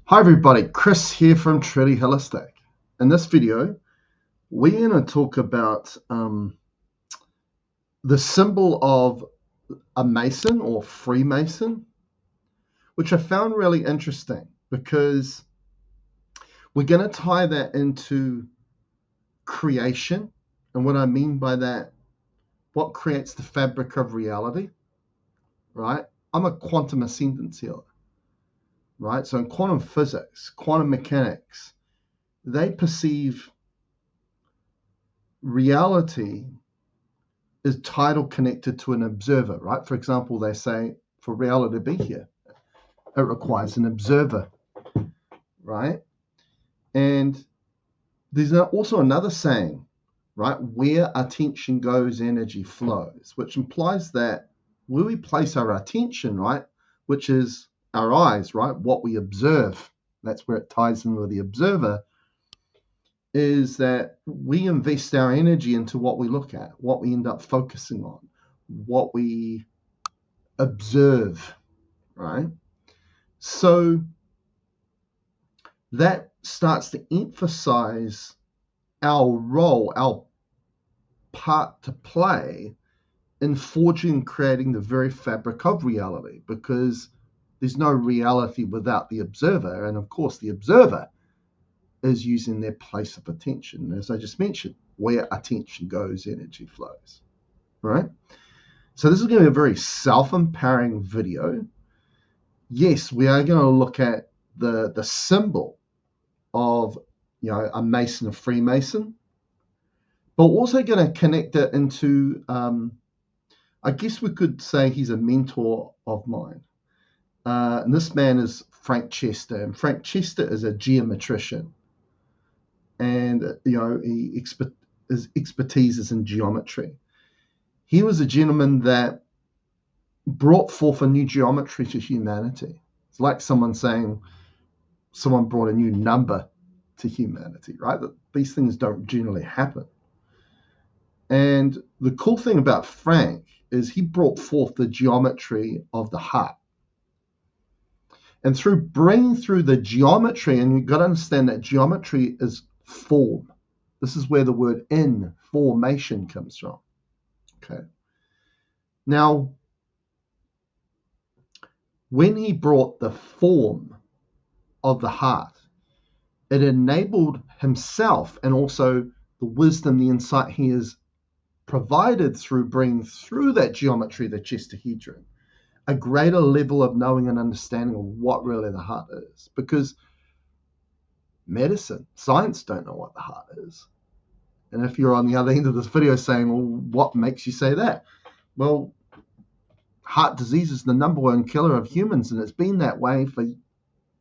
Hi everybody, Chris here from Truly Holistic. In this video, we're going to talk about the symbol of a Mason or Freemason, which I found really interesting because we're going to tie that into creation. And what I mean by that, what creates the fabric of reality, right? I'm a quantum ascendance healer, right? So in quantum physics, quantum mechanics, they perceive reality is title connected to an observer, right? For example, they say for reality to be here, it requires an observer, right? And there's also another saying, right? Where attention goes, energy flows, which implies that where we place our attention, right, which is our eyes, right, what we observe, that's where it ties in with the observer, is that we invest our energy into what we look at, what we end up focusing on, what we observe, right? So that starts to emphasize our role, our part to play in forging and creating the very fabric of reality, because there's no reality without the observer. And of course, the observer is using their place of attention. As I just mentioned, where attention goes, energy flows, right? So this is going to be a very self-empowering video. Yes, we are going to look at the symbol of, a Mason, a Freemason, but we're also going to connect it into, I guess we could say he's a mentor of mine. And this man is Frank Chester, and Frank Chester is a geometrician, and his expertise is in geometry. He was a gentleman that brought forth a new geometry to humanity. It's like someone saying someone brought a new number to humanity, right? That these things don't generally happen. And the cool thing about Frank is he brought forth the geometry of the heart. And through bringing through the geometry, and you've got to understand that geometry is form. This is where the word formation comes from. Okay. Now, when he brought the form of the heart, it enabled himself and also the wisdom, the insight he has provided through bringing through that geometry, the Chesterhedron, a greater level of knowing and understanding of what really the heart is. Because medicine, science don't know what the heart is. And if you're on the other end of this video saying, well, what makes you say that? Well, heart disease is the number one killer of humans, and it's been that way for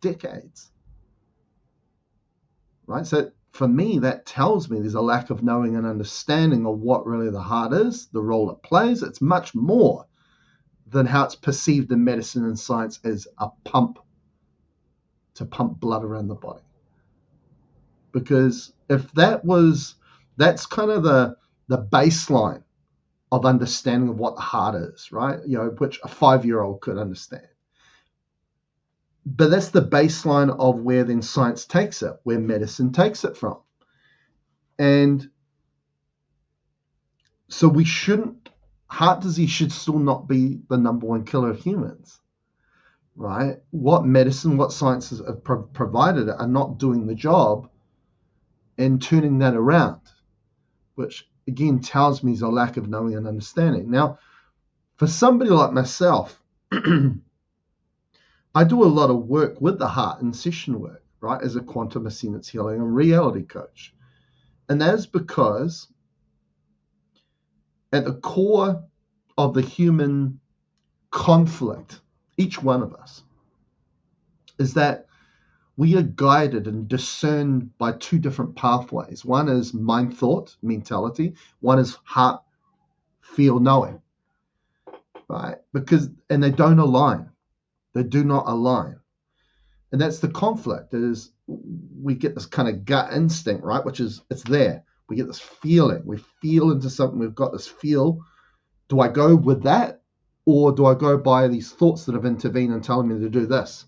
decades. Right? So for me, that tells me there's a lack of knowing and understanding of what really the heart is, the role it plays. It's much more than how it's perceived in medicine and science as a pump to pump blood around the body. Because if that's kind of the baseline of understanding of what the heart is, right? Which a 5-year-old could understand. But that's the baseline of where then science takes it, where medicine takes it from. And so heart disease should still not be the number one killer of humans, right? What medicine, what sciences have provided are not doing the job and turning that around, which again tells me there's a lack of knowing and understanding. Now, for somebody like myself, I do a lot of work with the heart in session work, right, as a quantum ascendance healing and reality coach. And that is because at the core of the human conflict, each one of us, is that we are guided and discerned by two different pathways. One is mind, thought, mentality. One is heart, feel, knowing, right? And they don't align. They do not align. And that's the conflict, is we get this kind of gut instinct, right? Which is, it's there. We get this feeling. We feel into something. We've got this feel. Do I go with that? Or do I go by these thoughts that have intervened and telling me to do this?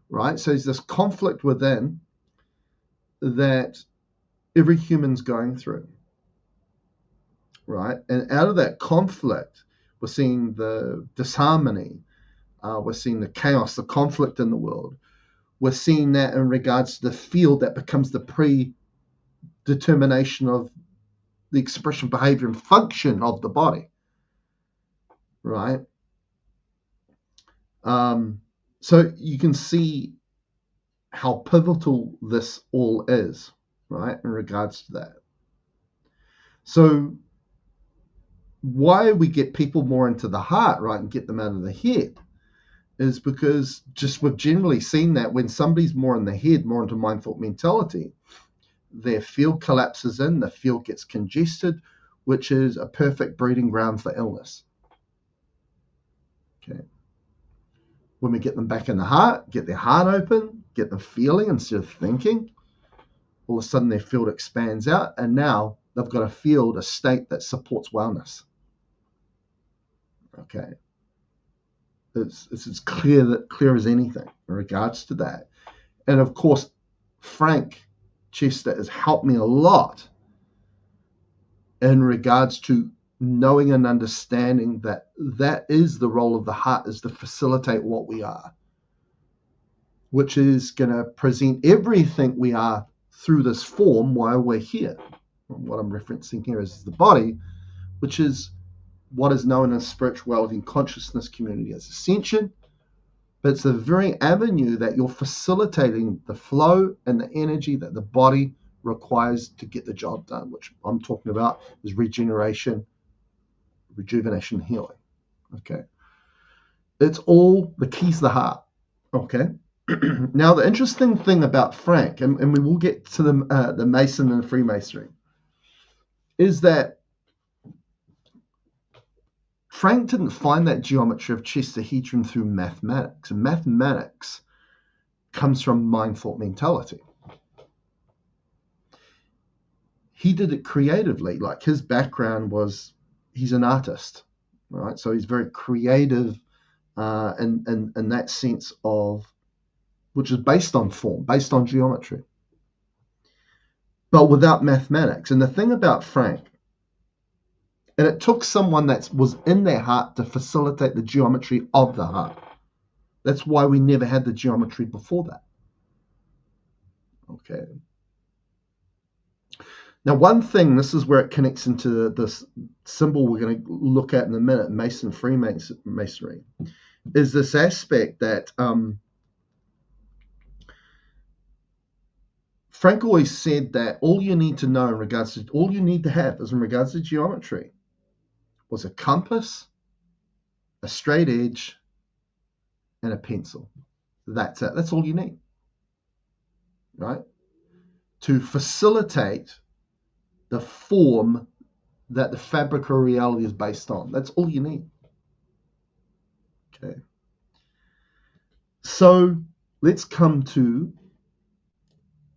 right? So there's this conflict within that every human's going through, right? And out of that conflict, we're seeing the disharmony, we're seeing the chaos, the conflict in the world. We're seeing that in regards to the field that becomes the predetermination of the expression, behavior, and function of the body, right? So you can see how pivotal this all is, right, in regards to that. So why we get people more into the heart, right, and get them out of the head is because just we've generally seen that when somebody's more in the head, more into mind, thought, mentality, their field collapses in, the field gets congested, which is a perfect breeding ground for illness. Okay. When we get them back in the heart, get their heart open, get them feeling instead of thinking, all of a sudden their field expands out, and now they've got a field, a state that supports wellness. Okay. It's as clear as anything in regards to that. And of course, Frank Chester has helped me a lot in regards to knowing and understanding that that is the role of the heart, is to facilitate what we are, which is going to present everything we are through this form while we're here. What I'm referencing here is the body, which is what is known in spirituality and consciousness community as ascension. But it's the very avenue that you're facilitating the flow and the energy that the body requires to get the job done, which I'm talking about is regeneration, rejuvenation, healing. Okay. It's all the keys to the heart. Okay. Now, the interesting thing about Frank, and we will get to the Mason and the Freemasonry, is that Frank didn't find that geometry of Chesterhedron through mathematics. And mathematics comes from mind, thought, mentality. He did it creatively. Like his background was, he's an artist, right? So he's very creative in that sense of, which is based on form, based on geometry, but without mathematics. And the thing about Frank, and it took someone that was in their heart to facilitate the geometry of the heart. That's why we never had the geometry before that. Okay. Now, one thing, this is where it connects into this symbol we're going to look at in a minute, Mason Freemasonry, is this aspect that Frank always said that all you need to know in regards to, all you need to have is in regards to geometry was a compass, a straight edge, and a pencil. That's it. That's all you need, right? To facilitate the form that the fabric of reality is based on. That's all you need. Okay. So let's come to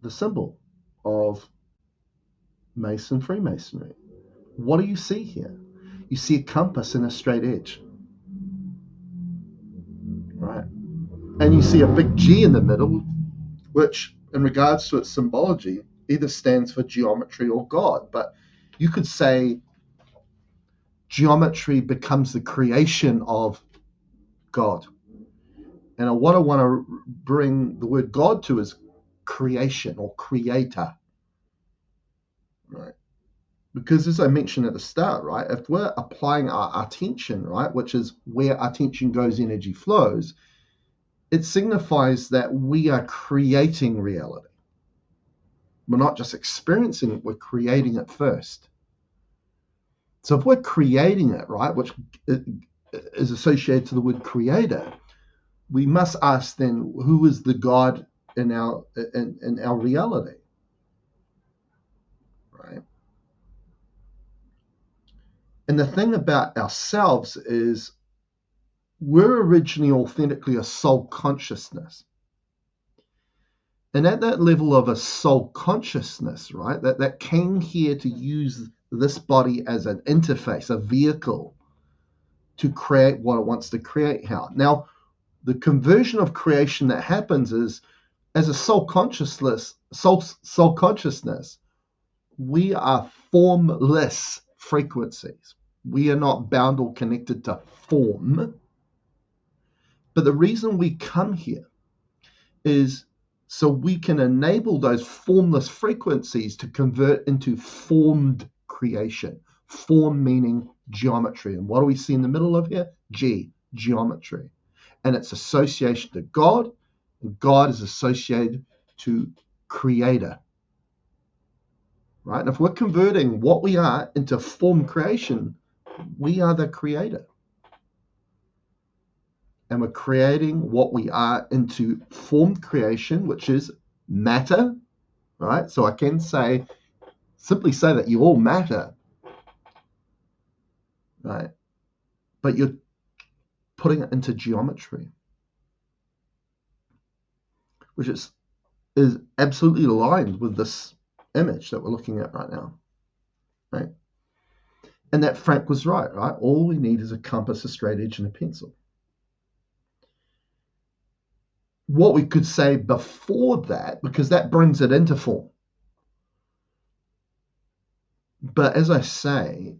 the symbol of Mason Freemasonry. What do you see here? You see a compass and a straight edge, right? And you see a big G in the middle, which in regards to its symbology either stands for geometry or God. But you could say geometry becomes the creation of God. And what I want to bring the word God to is creation or creator, right? Because as I mentioned at the start, right, if we're applying our attention, right, which is where attention goes, energy flows, it signifies that we are creating reality. We're not just experiencing it, we're creating it first. So if we're creating it, right, which is associated to the word creator, we must ask then, who is the God in our reality, right? And the thing about ourselves is we're originally authentically a soul consciousness. And at that level of a soul consciousness, right, that came here to use this body as an interface, a vehicle to create what it wants to create. Now, the conversion of creation that happens is, as a soul consciousness, we are formless frequencies. We are not bound or connected to form. But the reason we come here is so we can enable those formless frequencies to convert into formed creation. Form meaning geometry. And what do we see in the middle of here? G, geometry. And it's association to God, and God is associated to creator. Right? And if we're converting what we are into form creation, we are the creator. And we're creating what we are into formed creation, which is matter, right? So I can simply say that you all matter, right? But you're putting it into geometry, which is absolutely aligned with this image that we're looking at right now, right? And that Frank was right? All we need is a compass, a straight edge, and a pencil. What we could say before that, because that brings it into form. But as I say,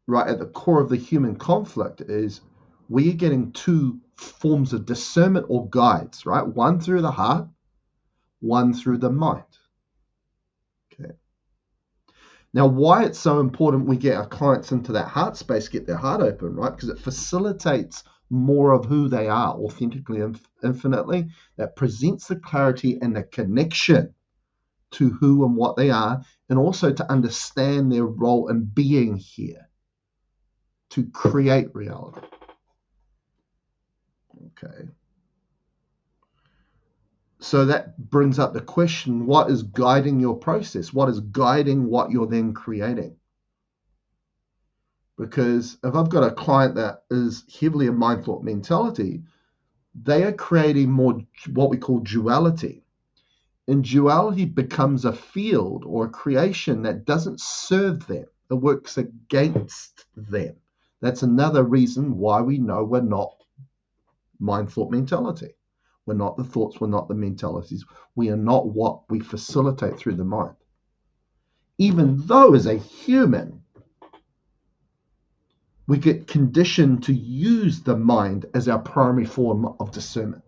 right at the core of the human conflict is we are getting two forms of discernment or guides, right? One through the heart, one through the mind. Okay. Now, why it's so important we get our clients into that heart space, get their heart open, right? Because it facilitates more of who they are authentically and infinitely. That presents the clarity and the connection to who and what they are, and also to understand their role in being here to create reality. Okay. So that brings up the question, what is guiding your process? What is guiding what you're then creating? Because if I've got a client that is heavily a mind thought mentality, they are creating more what we call duality. And duality becomes a field or a creation that doesn't serve them. It works against them. That's another reason why we know we're not mind thought mentality. We're not the thoughts, we're not the mentalities. We are not what we facilitate through the mind. Even though as a human, we get conditioned to use the mind as our primary form of discernment,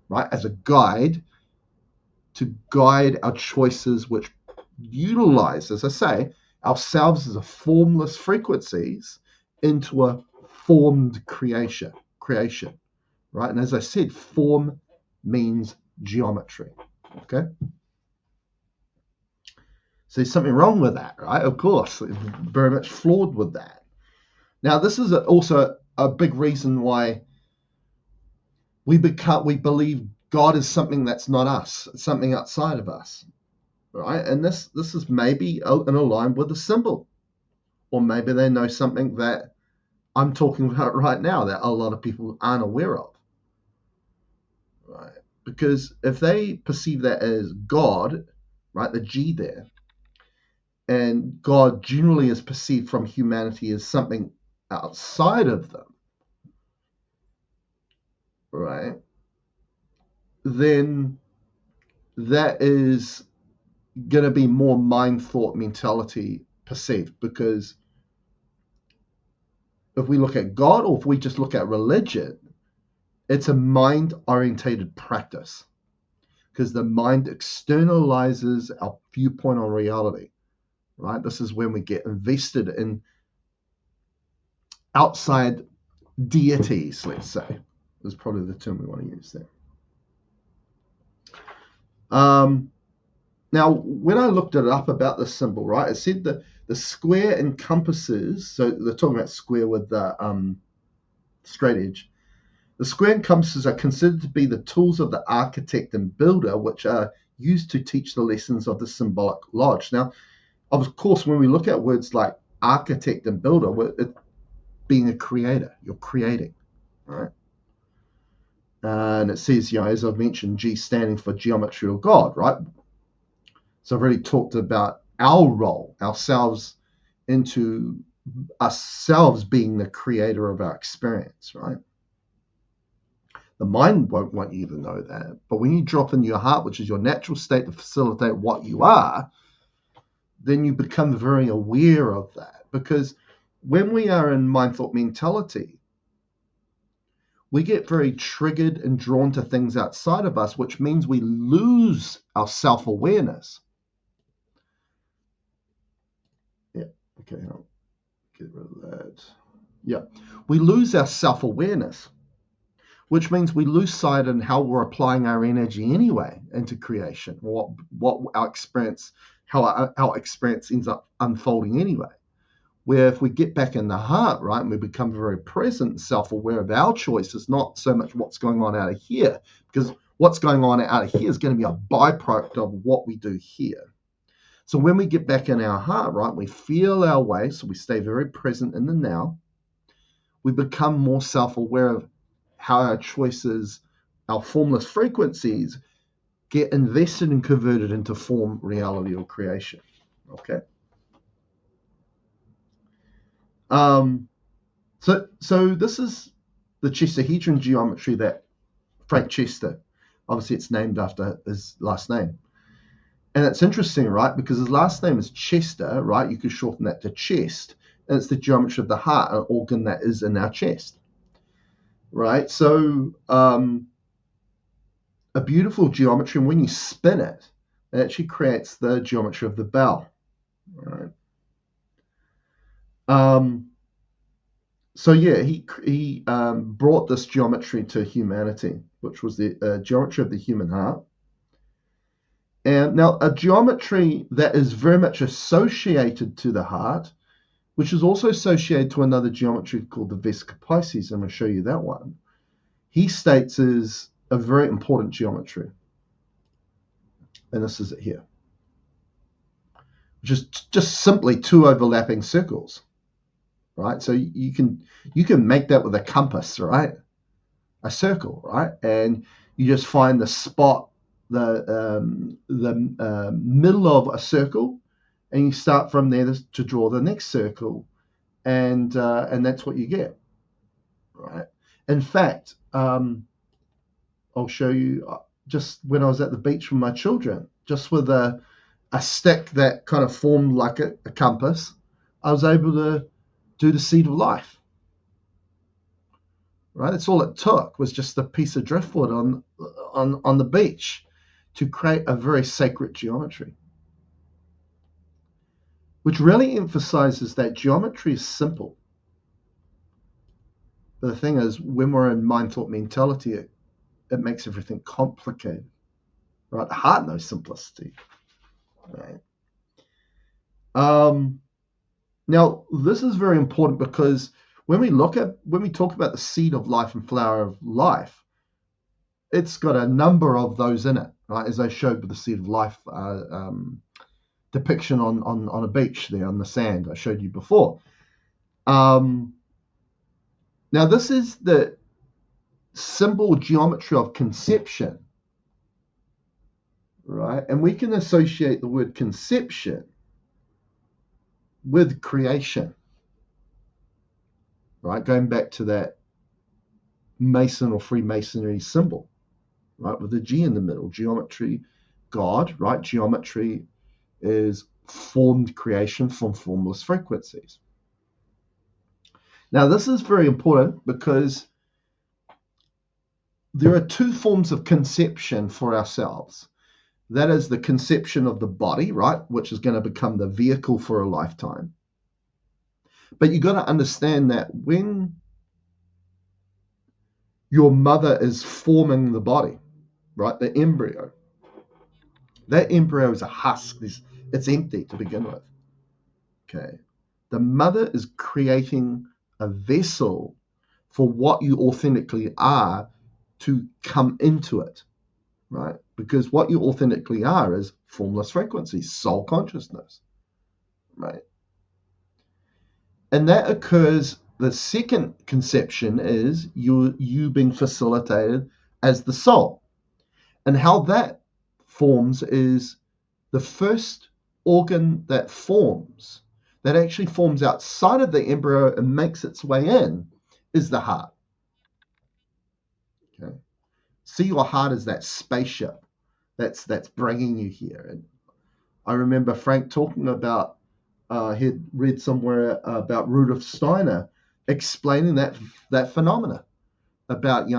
right? As a guide to guide our choices, which utilize, as I say, ourselves as a formless frequencies into a formed creation, right? And as I said, form means geometry, okay? So there's something wrong with that, right? Of course, very much flawed with that. Now, this is also a big reason why we believe God is something that's not us, it's something outside of us, right? And this is maybe in line with the symbol, or maybe they know something that I'm talking about right now that a lot of people aren't aware of, right? Because if they perceive that as God, right, the G there, and God generally is perceived from humanity as something outside of them, right, then that is going to be more mind thought mentality perceived. Because if we look at God, or if we just look at religion, it's a mind orientated practice, because the mind externalizes our viewpoint on reality, right? This is when we get invested in outside deities, let's say, is probably the term we want to use there. Now, when I looked it up about the symbol, right, it said that the square encompasses, so they're talking about square with the straight edge. The square and compasses are considered to be the tools of the architect and builder, which are used to teach the lessons of the symbolic lodge. Now, of course, when we look at words like architect and builder, it being a creator, you're creating, right? And it says, as I've mentioned, G standing for geometry or God, right? So I've already talked about our role, ourselves being the creator of our experience, right? The mind won't want you to know that. But when you drop into your heart, which is your natural state to facilitate what you are, then you become very aware of that. Because when we are in mind thought mentality, we get very triggered and drawn to things outside of us, which means we lose our self-awareness. Yeah, okay, I'll get rid of that. Yeah, we lose our self-awareness, which means we lose sight in how we're applying our energy anyway into creation, what our experience, how our experience ends up unfolding anyway. Where if we get back in the heart, right, and we become very present and self-aware of our choices, not so much what's going on out of here, because what's going on out of here is going to be a byproduct of what we do here. So when we get back in our heart, right, we feel our way, so we stay very present in the now. We become more self-aware of how our choices, our formless frequencies, get invested and converted into form, reality, or creation. Okay. So this is the Chesterhedron geometry that Frank Chester, obviously it's named after his last name. And it's interesting, right? Because his last name is Chester, right? You could shorten that to chest. And it's the geometry of the heart, an organ that is in our chest, right? So a beautiful geometry, and when you spin it, it actually creates the geometry of the bell, right? So yeah, he brought this geometry to humanity, which was the geometry of the human heart. And now a geometry that is very much associated to the heart, which is also associated to another geometry called the Vesica Piscis. I'm going to show you that one. He states is a very important geometry. And this is it here, which is just simply two overlapping circles. Right, so you can make that with a compass, right? A circle, right? And you just find the spot, the middle of a circle, and you start from there to draw the next circle, and that's what you get, right? In fact, I'll show you just when I was at the beach with my children, just with a stick that kind of formed like a compass, I was able to do the seed of life, right? That's all it took, was just a piece of driftwood on the beach to create a very sacred geometry, which really emphasizes that geometry is simple. But the thing is, when we're in mind thought mentality, it makes everything complicated, right? The heart knows simplicity, right? Now, this is very important because when we talk about the seed of life and flower of life, it's got a number of those in it, right? As I showed with the seed of life depiction on a beach there on the sand I showed you before. Now, this is the symbol geometry of conception, right? And we can associate the word conception with creation, right? Going back to that Mason or Freemasonry symbol, right? With the G in the middle, geometry, God, right? Geometry is formed creation from formless frequencies. Now, this is very important because there are two forms of conception for ourselves. That is the conception of the body, right? Which is going to become the vehicle for a lifetime. But you've got to understand that when your mother is forming the body, right, the embryo, that embryo is a husk. It's empty to begin with. Okay. The mother is creating a vessel for what you authentically are to come into it, right? Because what you authentically are is formless frequency, soul consciousness, right? And that occurs, the second conception is you being facilitated as the soul. And how that forms is the first organ that forms, that actually forms outside of the embryo and makes its way in, is the heart. Okay. See your heart as that spaceship that's bringing you here. And I remember Frank talking about, he'd read somewhere about Rudolf Steiner explaining that phenomena about,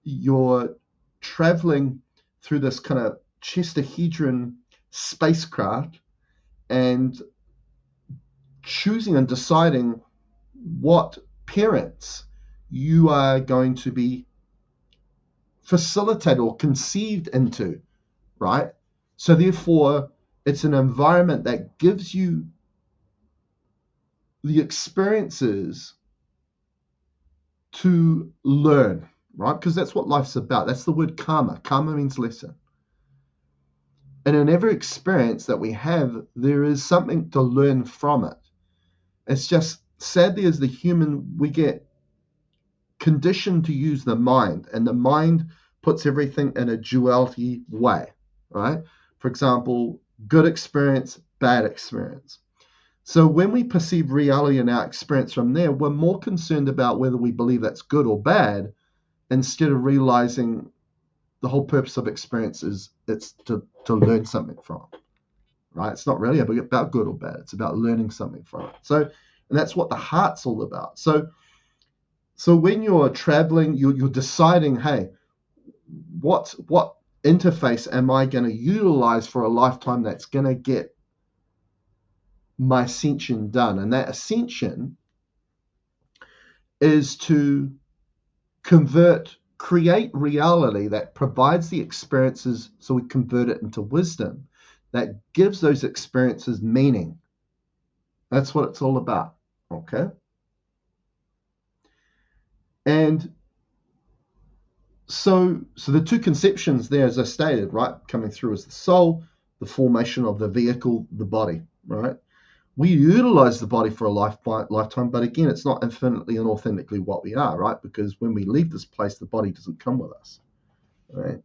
you're traveling through this kind of Chesterhedron spacecraft and choosing and deciding what parents you are going to be facilitated or conceived into, right? So therefore, it's an environment that gives you the experiences to learn, right? Because that's what life's about. That's the word karma. Karma means lesson. And in every experience that we have, there is something to learn from it. It's just, sadly, as the human, we get conditioned to use the mind, and the mind puts everything in a duality way, right? For example, good experience, bad experience. So when we perceive reality in our experience from there, we're more concerned about whether we believe that's good or bad, instead of realizing the whole purpose of experience is it's to learn something from, right? It's not really about good or bad. It's about learning something from it. So, and that's what the heart's all about. So when you're traveling, you're deciding, hey, what interface am I going to utilize for a lifetime that's going to get my ascension done? And that ascension is to create reality that provides the experiences, so we convert it into wisdom that gives those experiences meaning. That's what it's all about, okay? And so the two conceptions there, as I stated, right, coming through is the soul, the formation of the vehicle, the body, right? We utilize the body for a lifetime, but again, it's not infinitely and authentically what we are, right? Because when we leave this place, the body doesn't come with us, right?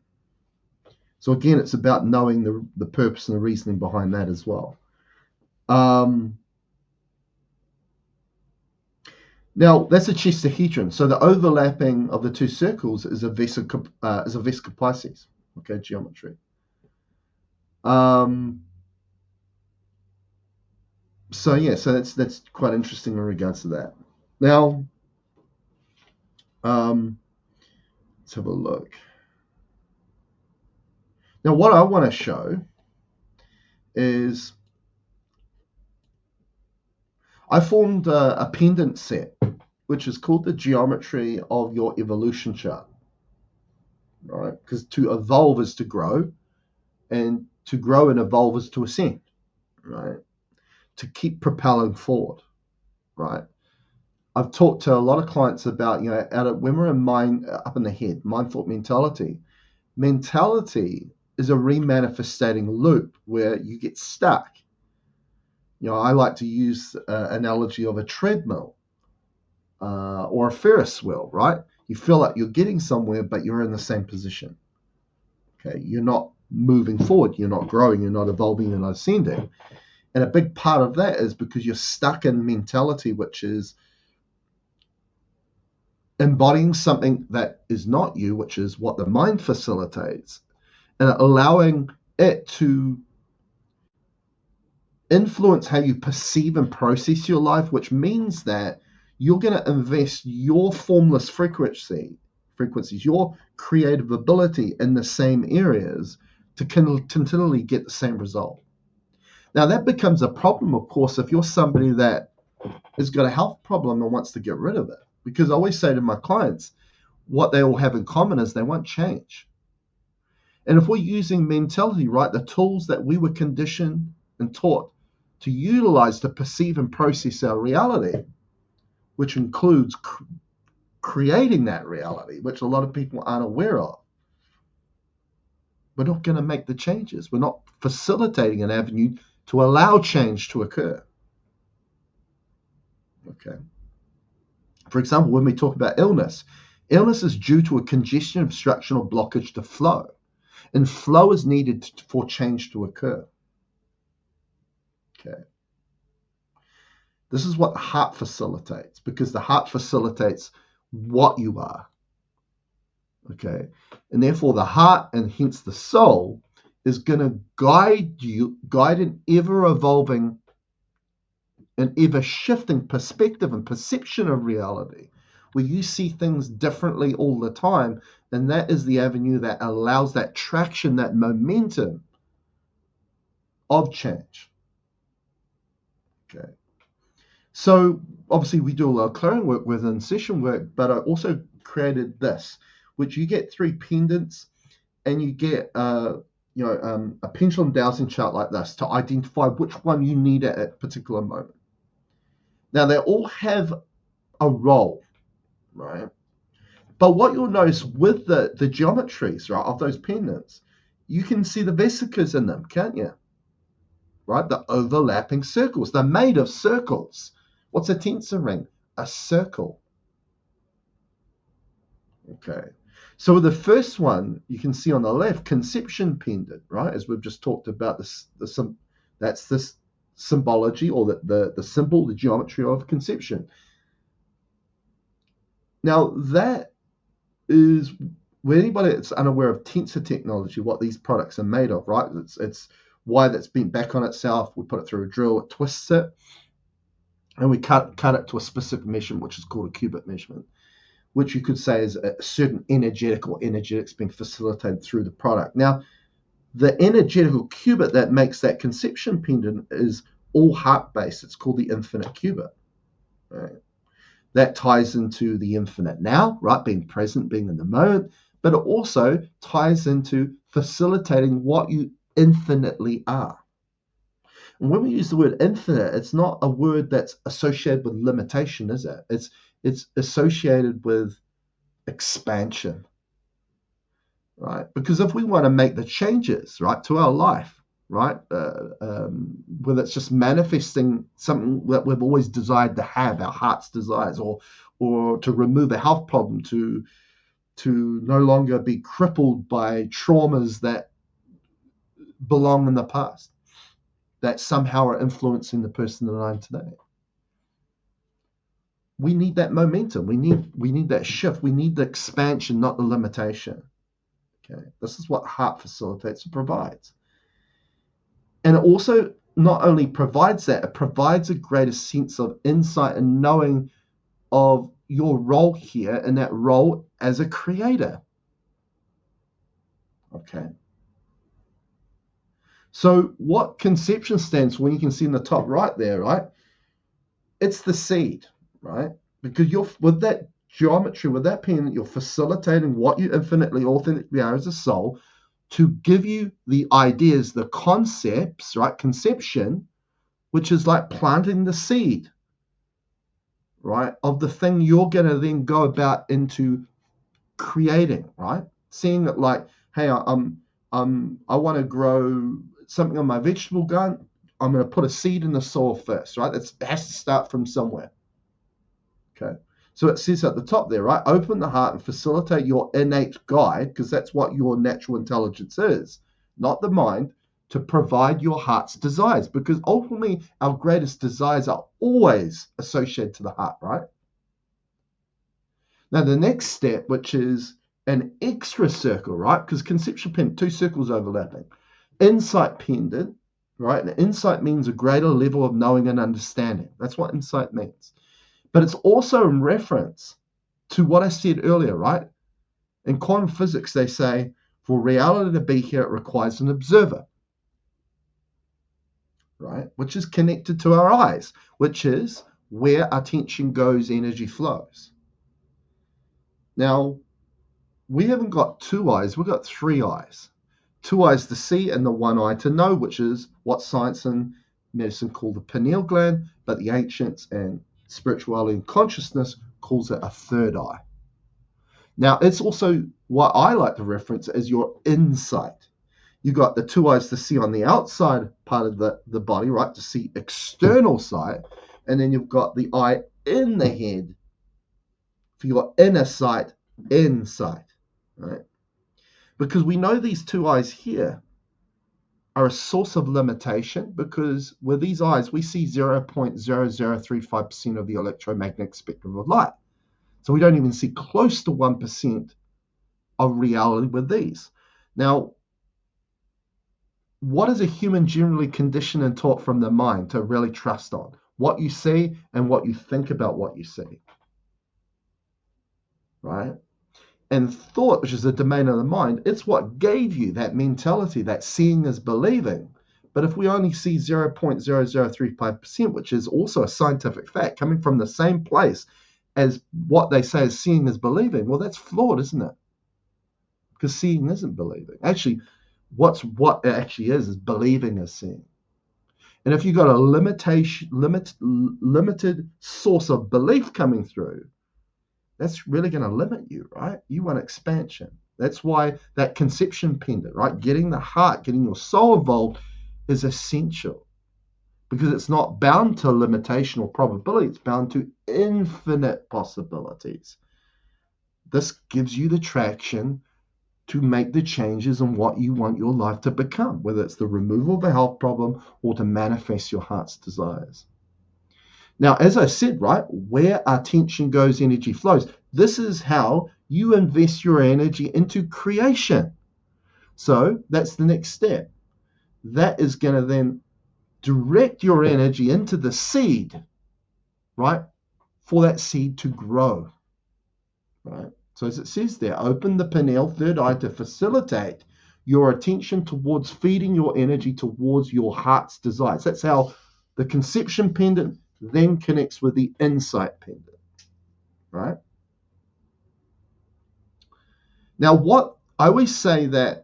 So again, it's about knowing the purpose and the reasoning behind that as well. Now, that's a Chesterhedron. So the overlapping of the two circles is a Vesica Pisces, okay, geometry. So yeah, so that's quite interesting in regards to that. Now, let's have a look. Now, what I want to show is I formed a pendant set, which is called the geometry of your evolution chart, right? Because to evolve is to grow, and to grow and evolve is to ascend, right? To keep propelling forward, right? I've talked to a lot of clients about, when we're in mind, up in the head, mind, thought, mentality. Mentality is a remanifesting loop where you get stuck. I like to use analogy of a treadmill or a Ferris wheel, right? You feel like you're getting somewhere, but you're in the same position. Okay, you're not moving forward, you're not growing, you're not evolving, you're not ascending. And a big part of that is because you're stuck in mentality, which is embodying something that is not you, which is what the mind facilitates, and allowing it to influence how you perceive and process your life, which means that you're going to invest your formless frequencies, your creative ability in the same areas to continually get the same result. Now, that becomes a problem, of course, if you're somebody that has got a health problem and wants to get rid of it. Because I always say to my clients, what they all have in common is they won't change. And if we're using mentality, right, the tools that we were conditioned and taught to utilize to perceive and process our reality, which includes creating that reality, which a lot of people aren't aware of, we're not going to make the changes. We're not facilitating an avenue to allow change to occur. Okay. For example, when we talk about illness is due to a congestion, obstruction, or blockage to flow. And flow is needed for change to occur. Okay. This is what the heart facilitates, because the heart facilitates what you are. Okay, and therefore the heart and hence the soul is going to guide an ever-evolving and ever-shifting perspective and perception of reality, where you see things differently all the time, and that is the avenue that allows that traction, that momentum of change. Okay. So obviously we do a lot of clearing work within session work, but I also created this, which you get 3 pendants, and you get a pendulum dowsing chart like this to identify which one you need at a particular moment. Now they all have a role, right? But what you'll notice with the geometries, right, of those pendants, you can see the vesicas in them, can't you? Right, the overlapping circles. They're made of circles. What's a tensor ring? A circle. Okay. So with the first one, you can see on the left, conception pendant, right? As we've just talked about, that's this symbology, or the symbol, the geometry of conception. Now that is, when anybody that's unaware of tensor technology, what these products are made of, right? It's wire that's bent back on itself. We put it through a drill, it twists it, and we cut it to a specific measurement, which is called a qubit measurement, which you could say is a certain energetics being facilitated through the product. Now, the energetical qubit that makes that conception pendant is all heart-based. It's called the infinite qubit. Right? That ties into the infinite now, right? Being present, being in the moment, but it also ties into facilitating what you infinitely are. And when we use the word infinite, it's not a word that's associated with limitation, is it? It's associated with expansion, right? Because if we want to make the changes, right, to our life, right, whether it's just manifesting something that we've always desired to have, our heart's desires, or to remove a health problem, to no longer be crippled by traumas that belong in the past, that somehow are influencing the person that I am today. We need that momentum. We need that shift. We need the expansion, not the limitation. Okay, this is what heart facilitates and provides. And it also not only provides that, it provides a greater sense of insight and knowing of your role here, and that role as a creator. Okay. So what conception stands for, when you can see in the top right there, right? It's the seed, right? Because you're, with that geometry, with that pen, you're facilitating what you infinitely, authentically are as a soul, to give you the ideas, the concepts, right? Conception, which is like planting the seed, right? Of the thing you're going to then go about into creating, right? Seeing it like, hey, I want to grow something on my vegetable garden. I'm going to put a seed in the soil first, right? It has to start from somewhere. Okay. So it says at the top there, right? Open the heart and facilitate your innate guide, because that's what your natural intelligence is, not the mind, to provide your heart's desires, because ultimately our greatest desires are always associated to the heart, right? Now the next step, which is an extra circle, right? Because conceptual pendant, 2 circles overlapping. Insight pendant, right? And insight means a greater level of knowing and understanding. That's what insight means. But it's also in reference to what I said earlier, right? In quantum physics, they say, for reality to be here, it requires an observer, right? Which is connected to our eyes, which is where attention goes, energy flows. Now, we haven't got 2 eyes, we've got 3 eyes. 2 eyes to see and the 1 eye to know, which is what science and medicine call the pineal gland, but the ancients and spirituality and consciousness calls it a 3rd eye. Now, it's also what I like to reference as your insight. You've got the 2 eyes to see on the outside part of the body, right, to see external sight, and then you've got the eye in the head for your inner sight, insight, right? Because we know these 2 eyes here are a source of limitation, because with these eyes, we see 0.0035% of the electromagnetic spectrum of light. So we don't even see close to 1% of reality with these. Now, what is a human generally conditioned and taught from the mind to really trust on? What you see and what you think about what you see, right? And thought, which is the domain of the mind, it's what gave you that mentality, that seeing is believing. But if we only see 0.0035%, which is also a scientific fact coming from the same place as what they say is seeing is believing, well, that's flawed, isn't it? Because seeing isn't believing. Actually, what it actually is believing is seeing. And if you've got a limited source of belief coming through, that's really going to limit you, right? You want expansion. That's why that conception pendant, right? Getting the heart, getting your soul involved is essential, because it's not bound to limitation or probability. It's bound to infinite possibilities. This gives you the traction to make the changes in what you want your life to become, whether it's the removal of a health problem or to manifest your heart's desires. Now, as I said, right, where attention goes, energy flows. This is how you invest your energy into creation. So that's the next step. That is going to then direct your energy into the seed, right, for that seed to grow, right? So as it says there, open the pineal third eye to facilitate your attention towards feeding your energy towards your heart's desires. That's how the conception pendant then connects with the insight pendant, right? Now, what I always say that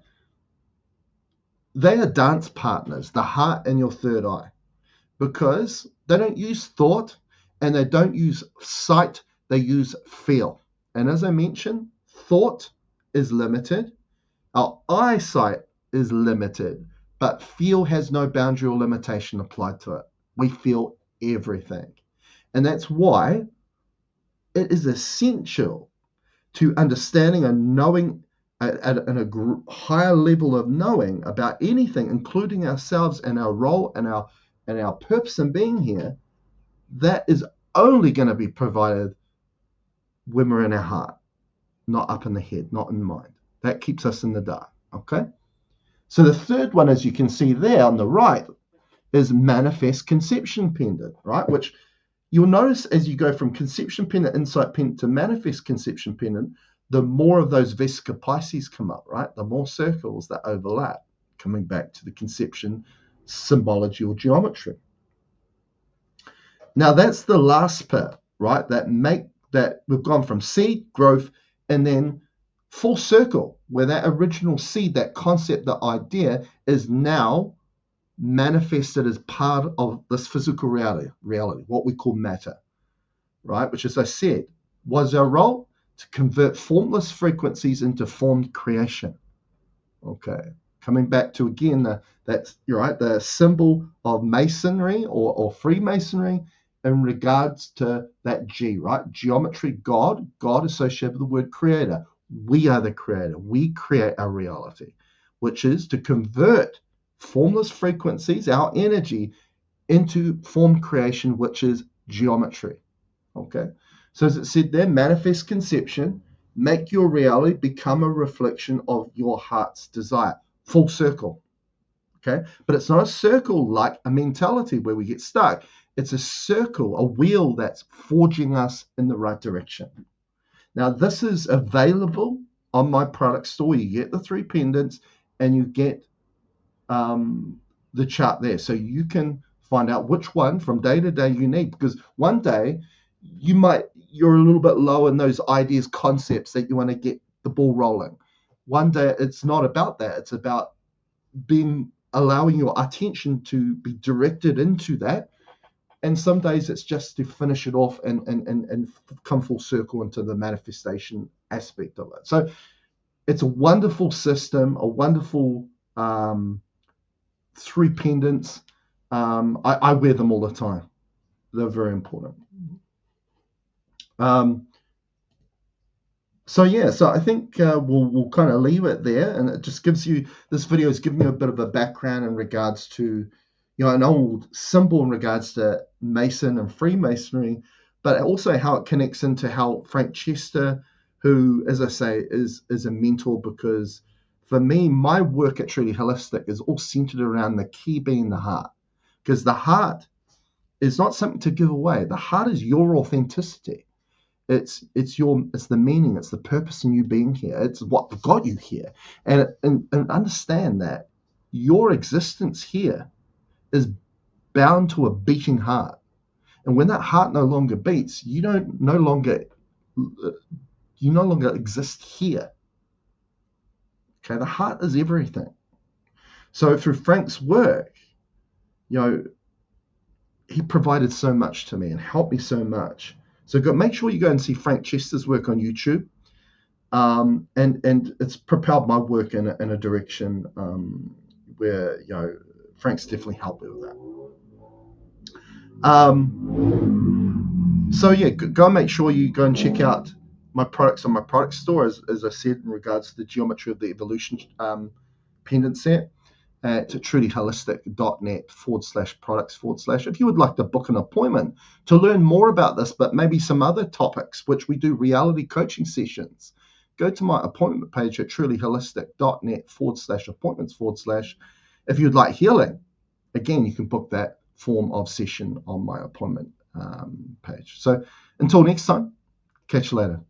they are dance partners, the heart and your third eye, because they don't use thought and they don't use sight, they use feel. And as I mentioned, thought is limited, our eyesight is limited, but feel has no boundary or limitation applied to it. We feel everything. And that's why it is essential to understanding and knowing at a higher level of knowing about anything, including ourselves and our role and our purpose in being here. That is only going to be provided when we're in our heart, not up in the head, not in the mind. That keeps us in the dark, okay? So the third one, as you can see there on the right, is manifest conception pendant, right? Which you'll notice as you go from conception pendant, insight pendant to manifest conception pendant, the more of those Vesica Pisces come up, right? The more circles that overlap, coming back to the conception symbology or geometry. Now that's the last bit, right? That we've gone from seed, growth, and then full circle, where that original seed, that concept, the idea is now manifested as part of this physical reality, what we call matter, right? Which, as I said, was our role to convert formless frequencies into formed creation. Okay, coming back to again that's right, the symbol of masonry or Freemasonry in regards to that G, right? Geometry, God associated with the word creator. We are the creator. We create our reality, which is to convert formless frequencies, our energy, into formed creation, which is geometry. Okay, so as it said there, manifest conception, make your reality become a reflection of your heart's desire. Full circle. Okay, but it's not a circle like a mentality where we get stuck. It's a circle, a wheel that's forging us in the right direction. Now, this is available on my product store. You get the 3 pendants and you get the chart there. So you can find out which one from day to day you need, because one day you're a little bit low in those ideas, concepts that you want to get the ball rolling. One day it's not about that. It's about allowing your attention to be directed into that. And some days it's just to finish it off and come full circle into the manifestation aspect of it. So it's a wonderful system, a wonderful 3 pendants. I wear them all the time. They're very important. So I think we'll kind of leave it there, and it just gives you, this video is giving you a bit of a background in regards to, an old symbol in regards to Mason and Freemasonry, but also how it connects into how Frank Chester, who, as I say, is a mentor, because for me, my work at Truly Holistic is all centered around the key being the heart. Because the heart is not something to give away. The heart is your authenticity. It's the meaning, it's the purpose in you being here. It's what got you here. And understand that your existence here is bound to a beating heart. And when that heart no longer beats, you no longer exist here. Okay, the heart is everything. So through Frank's work, he provided so much to me and helped me so much. So make sure you go and see Frank Chester's work on YouTube. And it's propelled my work in a direction where Frank's definitely helped me with that. So yeah, go and make sure you go and check out my products on my product store, as I said, in regards to the Geometry of the Evolution pendant set at trulyholistic.net/products/ If you would like to book an appointment to learn more about this, but maybe some other topics, which we do reality coaching sessions, go to my appointment page at trulyholistic.net/appointments/ If you'd like healing, again, you can book that form of session on my appointment page. So until next time, catch you later.